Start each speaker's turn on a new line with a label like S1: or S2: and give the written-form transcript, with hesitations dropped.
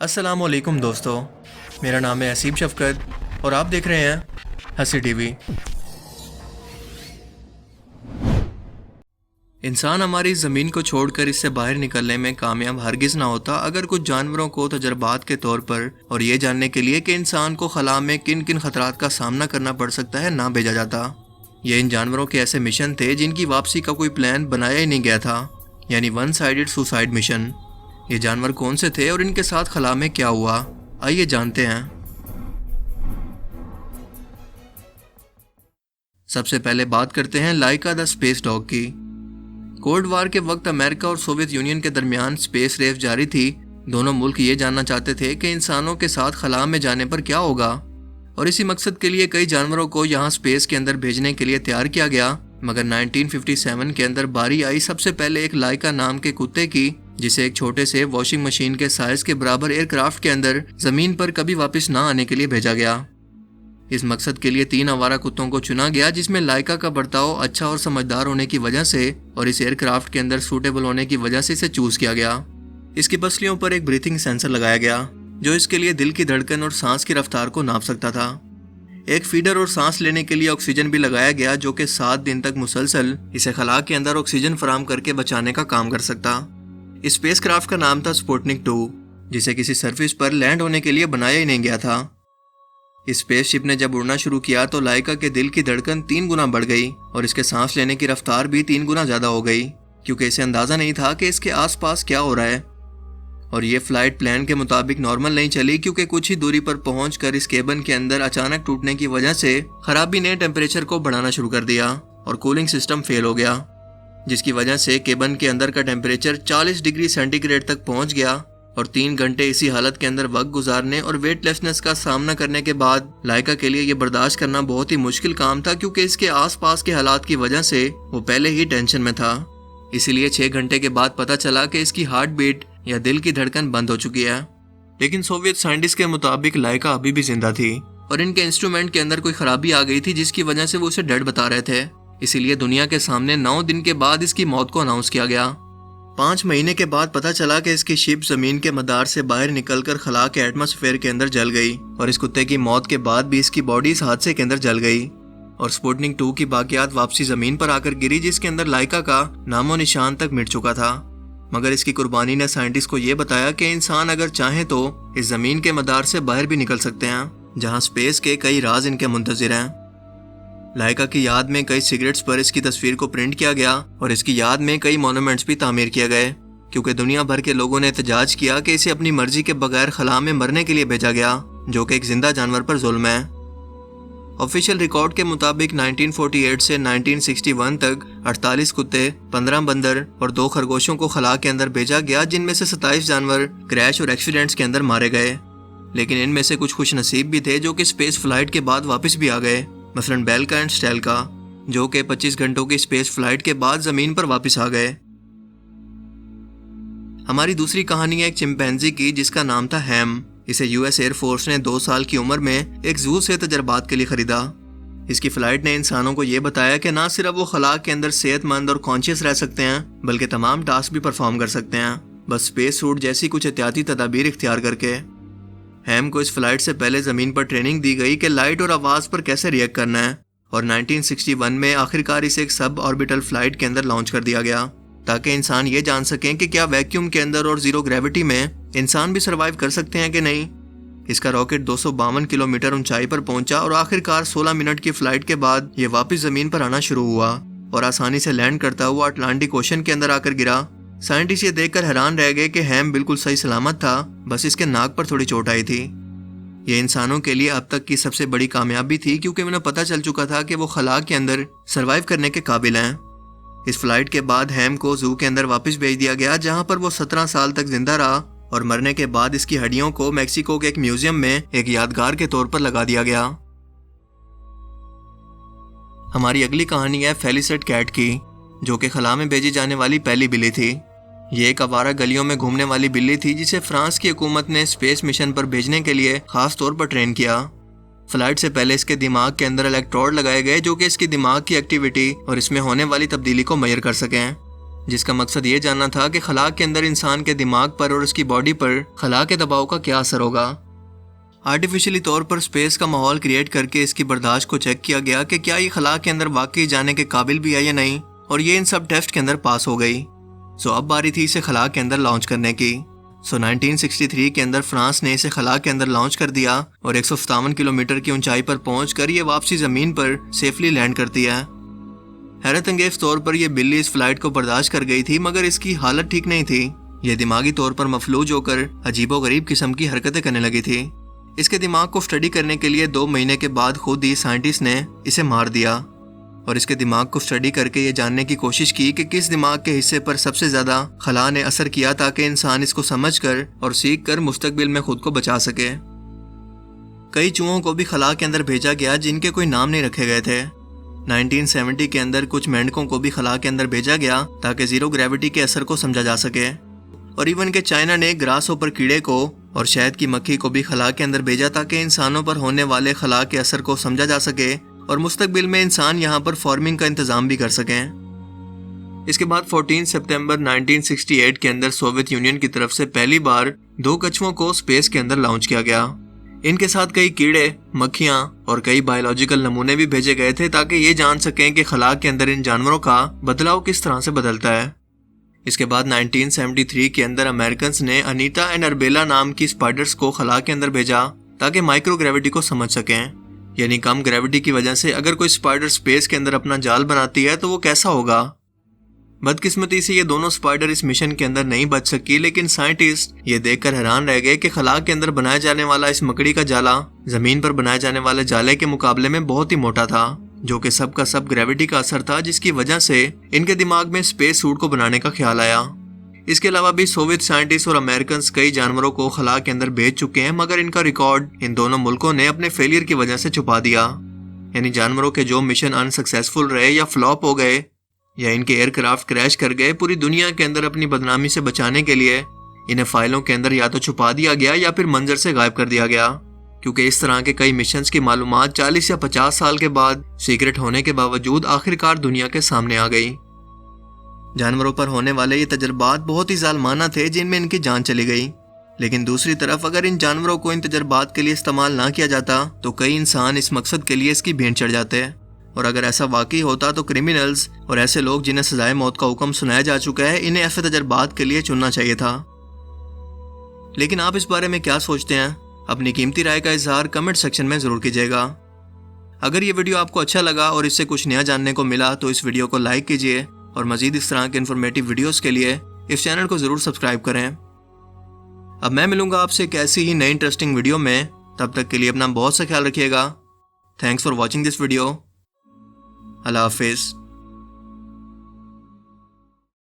S1: अस्सलामुअलैकुम दोस्तों, मेरा नाम है हसीब शफ़क़त और आप देख रहे हैं हसी टीवी। इंसान हमारी ज़मीन को छोड़कर इससे बाहर निकलने में कामयाब हरगिज़ ना होता अगर कुछ जानवरों को तजर्बात के तौर पर और ये जानने के लिए कि इंसान को खला में किन किन खतरात का सामना करना पड़ सकता है ना भेजा जाता। ये इन जानवरों के ऐसे मिशन थे जिनकी वापसी का कोई प्लान बनाया ही नहीं गया था, यानी वन साइडेड सुसाइड मिशन। ये जानवर कौन से थे और इनके साथ खला में क्या हुआ, आइए जानते हैं। सबसे पहले बात करते हैं लाइका द स्पेस डॉग की। कोल्ड वार के वक्त अमेरिका और सोवियत यूनियन के दरमियान स्पेस रेस जारी थी। दोनों मुल्क ये जानना चाहते थे कि इंसानों के साथ खला में जाने पर क्या होगा, और इसी मकसद के लिए कई जानवरों को यहाँ स्पेस के अंदर भेजने के लिए तैयार किया गया। मगर 1957 के अंदर बारी आई सबसे पहले एक लाइका नाम के कुत्ते की, जिसे एक छोटे से वॉशिंग मशीन के साइज के बराबर एयरक्राफ्ट के अंदर जमीन पर कभी वापस ना आने के लिए भेजा गया। इस मकसद के लिए 3 आवारा कुत्तों को चुना गया, जिसमें लाइका का बर्ताव अच्छा और समझदार होने की वजह से और इस एयरक्राफ्ट के अंदर सूटेबल होने की वजह से इसे चूज किया गया। इसकी पसलियों पर एक ब्रीथिंग सेंसर लगाया गया जो इसके लिए दिल की धड़कन और सांस की रफ्तार को नाप सकता था। एक फीडर और सांस लेने के लिए ऑक्सीजन भी लगाया गया जो कि 7 दिन तक मुसलसल इसे खला के अंदर ऑक्सीजन फराहम करके बचाने का काम कर सकता। इस स्पेसक्राफ्ट का नाम था स्पुतनिक 2, जिसे किसी सरफेस पर लैंड होने के लिए बनाया ही नहीं गया था। इस स्पेसशिप ने जब उड़ना शुरू किया तो लाइका के दिल की धड़कन 3 गुना बढ़ गई और इसके सांस लेने की रफ्तार भी 3 गुना ज्यादा हो गई, क्योंकि इसे अंदाजा नहीं था कि इसके आसपास क्या हो रहा है। और ये फ्लाइट प्लान के मुताबिक नॉर्मल नहीं चली, क्योंकि कुछ ही दूरी पर पहुंचकर इस केबन के अंदर अचानक टूटने की वजह से खराबी ने टेम्परेचर को बढ़ाना शुरू कर दिया और कूलिंग सिस्टम फेल हो गया, जिसकी वजह से केबन के अंदर का टेम्परेचर 40 डिग्री सेंटीग्रेड तक पहुंच गया। और 3 घंटे इसी हालत के अंदर वक्त गुजारने और वेटलेसनेस का सामना करने के बाद लाइका के लिए यह बर्दाश्त करना बहुत ही मुश्किल काम था, क्योंकि इसके आसपास के हालात की वजह से वो पहले ही टेंशन में था। इसीलिए 6 घंटे के बाद पता चला कि इसकी हार्ट बीट या दिल की धड़कन बंद हो चुकी है। लेकिन सोवियत साइंटिस्ट के मुताबिक लाइका अभी भी जिंदा थी और इनके इंस्ट्रूमेंट के अंदर कोई खराबी आ गई थी, जिसकी वजह से वो उसे डेड बता रहे थे। इसीलिए दुनिया के सामने 9 दिन के बाद इसकी मौत को अनाउंस किया गया। 5 महीने के बाद पता चला कि इसकी शिप जमीन के मदार से बाहर निकलकर खला के एटमॉस्फेयर के अंदर जल गई और इस कुत्ते की मौत के बाद भी इसकी बॉडी इस हादसे के अंदर जल गई और स्पुतनिक 2 की बाकियात वापसी जमीन पर आकर गिरी, जिसके अंदर लाइका का नामो निशान तक मिट चुका था। मगर इसकी कुर्बानी ने साइंटिस्ट को यह बताया कि इंसान अगर चाहे तो इस जमीन के मदार से बाहर भी निकल सकते हैं, जहाँ स्पेस के कई राज इनके मुंतजिर हैं। लाइका की याद में कई सिगरेट्स पर इसकी तस्वीर को प्रिंट किया गया और इसकी याद में कई मॉन्यूमेंट्स भी तामीर किए गए, क्योंकि दुनिया भर के लोगों ने एहतजाज किया कि इसे अपनी मर्जी के बगैर खला में मरने के लिए भेजा गया, जो कि एक जिंदा जानवर पर जुल्म है। ऑफिशियल रिकॉर्ड के मुताबिक 1948 से 1961 तक 48 कुत्ते, 15 बंदर और 2 खरगोशों को खला के अंदर भेजा गया, जिनमें से 27 जानवर क्रैश और एक्सीडेंट्स के अंदर मारे गए। लेकिन इनमें से कुछ खुश नसीब भी थे जो कि स्पेस फ्लाइट के बाद वापस भी आ गए, मसलन बेल्का एंड स्टेल्का, जो कि 25 घंटों की स्पेस फ्लाइट के बाद जमीन पर वापस आ गए। हमारी दूसरी कहानी है एक चिंपैंजी की, जिसका नाम था हैम। इसे यूएस एयरफोर्स ने 2 साल की उम्र में एक जू से तजर्बात के लिए खरीदा। इसकी फ्लाइट ने इंसानों को यह बताया कि ना सिर्फ वो खला के अंदर सेहतमंद और कॉन्शियस रह सकते हैं, बल्कि तमाम टास्क भी परफॉर्म कर सकते हैं, बस स्पेस सूट जैसी कुछ एहतियाती तदाबीर इख्तियार करके। हैम को इस फ्लाइट से पहले जमीन पर ट्रेनिंग दी गई कि लाइट और आवाज पर कैसे रिएक्ट करना है, और 1961 में आखिरकार इसे एक सब ऑर्बिटल फ्लाइट के अंदर लॉन्च कर दिया गया, ताकि इंसान ये जान सकें कि क्या वैक्यूम के अंदर और जीरो ग्रेविटी में इंसान भी सरवाइव कर सकते हैं कि नहीं। इसका रॉकेट 252 किलोमीटर ऊंचाई पर पहुंचा और आखिरकार 16 मिनट की फ्लाइट के बाद ये वापस जमीन पर आना शुरू हुआ और आसानी से लैंड करता हुआ अटलांटिक ओशन के अंदर आकर गिरा। साइंटिस्ट ये देखकर हैरान रह गए कि हैम बिल्कुल सही सलामत था, बस इसके नाक पर थोड़ी चोट आई थी। ये इंसानों के लिए अब तक की सबसे बड़ी कामयाबी थी, क्योंकि उन्हें पता चल चुका था कि वो खला के अंदर सरवाइव करने के काबिल हैं। इस फ्लाइट के बाद हैम को जू के अंदर वापस भेज दिया गया, जहां पर वो 17 साल तक जिंदा रहा और मरने के बाद इसकी हड्डियों को मेक्सिको के एक म्यूजियम में एक यादगार के तौर पर लगा दिया गया। हमारी अगली कहानी है फेलिसेट कैट की, जो कि खला में भेजी जाने वाली पहली बिल्ली थी। ये एक आवारा गलियों में घूमने वाली बिल्ली थी, जिसे फ्रांस की हुकूमत ने स्पेस मिशन पर भेजने के लिए खास तौर पर ट्रेन किया। फ्लाइट से पहले इसके दिमाग के अंदर इलेक्ट्रोड लगाए गए, जो कि इसकी दिमाग की एक्टिविटी और इसमें होने वाली तब्दीली को मेजर कर सकें। जिसका मकसद ये जानना था कि खला के अंदर इंसान के दिमाग पर और उसकी बॉडी पर खला के दबाव का क्या असर होगा। आर्टिफिशियली तौर पर स्पेस का माहौल क्रिएट करके इसकी बर्दाश्त को चेक किया गया कि क्या ये खला के अंदर वाकई जाने के काबिल भी है या नहीं, और ये इन सब टेस्ट के अंदर पास हो गई। सो अब बारी थी इसे खला के अंदर लॉन्च करने की। 1963 के अंदर फ्रांस ने इसे खला के अंदर लॉन्च कर दिया और 157 किलोमीटर की ऊंचाई पर पहुंचकर ये वापसी जमीन पर सेफली लैंड करती है। हैरत अंगेज तौर पर यह बिल्ली इस फ्लाइट को बर्दाश्त कर गई थी, मगर इसकी हालत ठीक नहीं थी। यह दिमागी तौर पर मफलूज होकर अजीबोगरीब किस्म की हरकतें करने लगी थी। इसके दिमाग को स्टडी करने के लिए 2 महीने के बाद खुद ही साइंटिस्ट ने इसे मार दिया और इसके दिमाग को स्टडी करके ये जानने की कोशिश की कि किस दिमाग के हिस्से पर सबसे ज्यादा खला ने असर किया, ताकि इंसान इसको समझकर और सीख कर मुस्तकबिल में खुद को बचा सके। कई चूहों को भी खला के अंदर भेजा गया जिनके कोई नाम नहीं रखे गए थे। 1970 के अंदर कुछ मेंढकों को भी खला के अंदर भेजा गया ताकि जीरो ग्रेविटी के असर को समझा जा सके। और इवन के चाइना ने ग्रास ऊपर कीड़े को और शहद की मक्खी को भी खला के अंदर भेजा ताकि इंसानों पर होने वाले खला के असर को समझा जा सके और मुस्तकबिल में इंसान यहाँ पर फार्मिंग का इंतजाम भी कर सकें। इसके बाद 14 सितंबर 1968 के अंदर सोवियत यूनियन की तरफ से पहली बार 2 कछुओं को स्पेस के अंदर लॉन्च किया गया। इनके साथ कई कीड़े, मक्खियां और कई बायोलॉजिकल नमूने भी भेजे गए थे ताकि ये जान सकें कि खला के अंदर इन जानवरों का बदलाव किस तरह से बदलता है। इसके बाद 1973 के अंदर अमेरिकन ने अनीता एंड अरबेला नाम की स्पाइडर्स को खला के अंदर भेजा ताकि माइक्रोग्रेविटी को समझ सकें, यानी कम ग्रेविटी की वजह से अगर कोई स्पाइडर स्पेस के अंदर अपना जाल बनाती है तो वो कैसा होगा। बदकिस्मती से ये दोनों स्पाइडर इस मिशन के अंदर नहीं बच सकी, लेकिन साइंटिस्ट ये देखकर हैरान रह गए कि खला के अंदर बनाया जाने वाला इस मकड़ी का जाला जमीन पर बनाए जाने वाले जाले के मुकाबले में बहुत ही मोटा था, जो कि सब का सब ग्रेविटी का असर था, जिसकी वजह से इनके दिमाग में स्पेस सूट को बनाने का ख्याल आया। इसके अलावा भी सोवियत साइंटिस्ट और अमेरिकन कई जानवरों को खला के अंदर भेज चुके हैं, मगर इनका रिकॉर्ड इन दोनों मुल्कों ने अपने फेलियर की वजह से छुपा दिया। यानी जानवरों के जो मिशन अनसक्सेसफुल रहे या फ्लॉप हो गए या इनके एयरक्राफ्ट क्रैश कर गए, पूरी दुनिया के अंदर अपनी बदनामी से बचाने के लिए इन्हें फाइलों के अंदर या तो छुपा दिया गया या फिर मंजर से गायब कर दिया गया, क्योंकि इस तरह के कई मिशंस की मालूमात 40 या 50 साल के बाद सीक्रेट होने के बावजूद आखिरकार दुनिया के सामने आ गई। जानवरों पर होने वाले ये तजर्बात बहुत ही जालमाना थे जिनमें इनकी जान चली गई, लेकिन दूसरी तरफ अगर इन जानवरों को इन तजर्बात के लिए इस्तेमाल ना किया जाता तो कई इंसान इस मकसद के लिए इसकी भेंट चढ़ जाते। और अगर ऐसा वाकई होता तो क्रिमिनल्स और ऐसे लोग जिन्हें सजाए मौत का हुक्म सुनाया जा चुका है, इन्हें ऐसे तजर्बात के लिए चुनना चाहिए था। लेकिन आप इस बारे में क्या सोचते हैं? अपनी कीमती राय का इजहार कमेंट सेक्शन में जरूर कीजिएगा। अगर ये वीडियो आपको अच्छा लगा और इससे कुछ नया जानने को मिला तो इस वीडियो को लाइक कीजिए और मजीद इस तरह के इन्फॉर्मेटिव वीडियोस के लिए इस चैनल को जरूर सब्सक्राइब करें। अब मैं मिलूंगा आपसे एक ऐसी ही नई इंटरेस्टिंग वीडियो में। तब तक के लिए अपना बहुत सा ख्याल रखिएगा। Thanks for watching this video. अल्लाह हाफिज़।